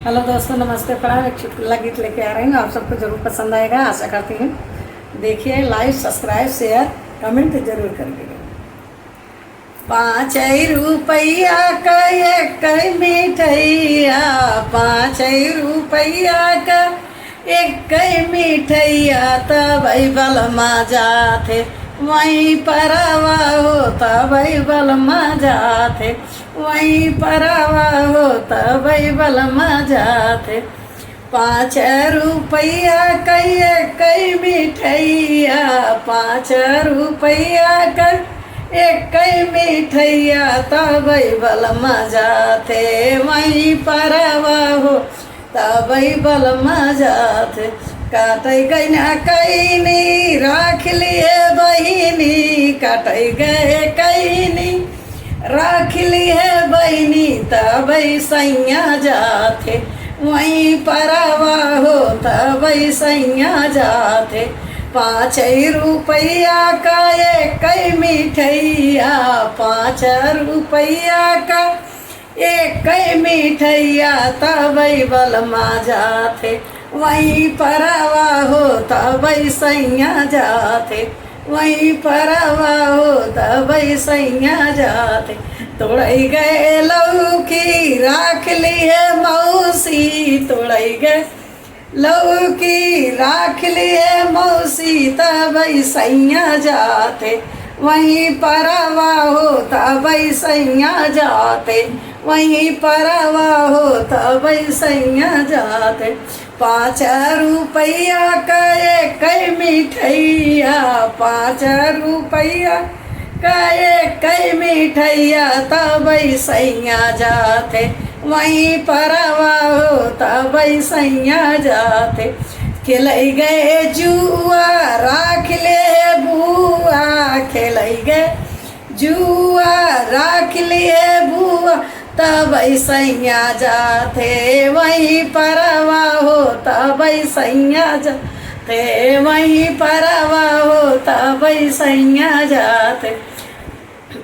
Hello दोस्तों, नमस्ते। प्रणाम। एक चुटकुला गीत लेके आ रहे हैं, आप सबको जरूर पसंद आएगा, आशा करती हूँ। देखिए, लाइक, सब्सक्राइब, शेयर, कमेंट जरूर करिएगा। 5 रुपया का एक मिठैया, 5 रुपया का एक मिठैया, तबई बलमा जाते वहीं परवा हो, तबई बलमा जाते वहीं परवा हो, तबई बलमा जाते। 5 रुपया का एक मिठैया, 5 रुपया का एक मिठैया, तबई बलमा जाते वहीं परवा हो, तबई बलमा जाते। काटै गई ना कैनी, राख लिए बहिनी, काटै गए कैनी, राख लिए बहिनी, तबई सैया जाते वहीं परवा हो, तबई सैया जाते। 5 रुपया का एक मिठैया, 5 रुपया का एक मिठैया, तबई बलमा जाते वहीं परवा हो, तबई सैया जाते वहीं परवा हो, तबई सैया जाते। तोड़ई गए लौकी, राख लिए मौसी, तोड़ई गए लौकी, राख लिए मौसी, तबई सैया जाते वहीं परवा हो, तबई सैया जाते वहीं परवा हो, तबई सैया जाते। 5 रुपया का एक मिठैया, 5 रुपया का एक मिठैया, तबई सैया जाते वहीं परवा हो, तबई सैया जाते। खेलै गए जुआ, राख ले बुआ, खेलै गए जुआ, राख लिए बुआ, तबई सैया जाते वहीं परवा हो, तबई सैया जाते वहीं परवा हो, तबई सैया जाते।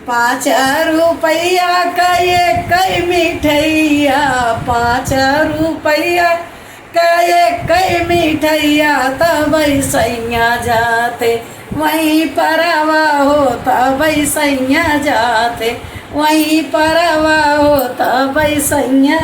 5 रुपया का एक मिठैया, 5 रुपया का एक मिठैया, तबई सैया जाते वहीं परवा हो, तबई सैया जाते वहीं परवा हो, तबई सैया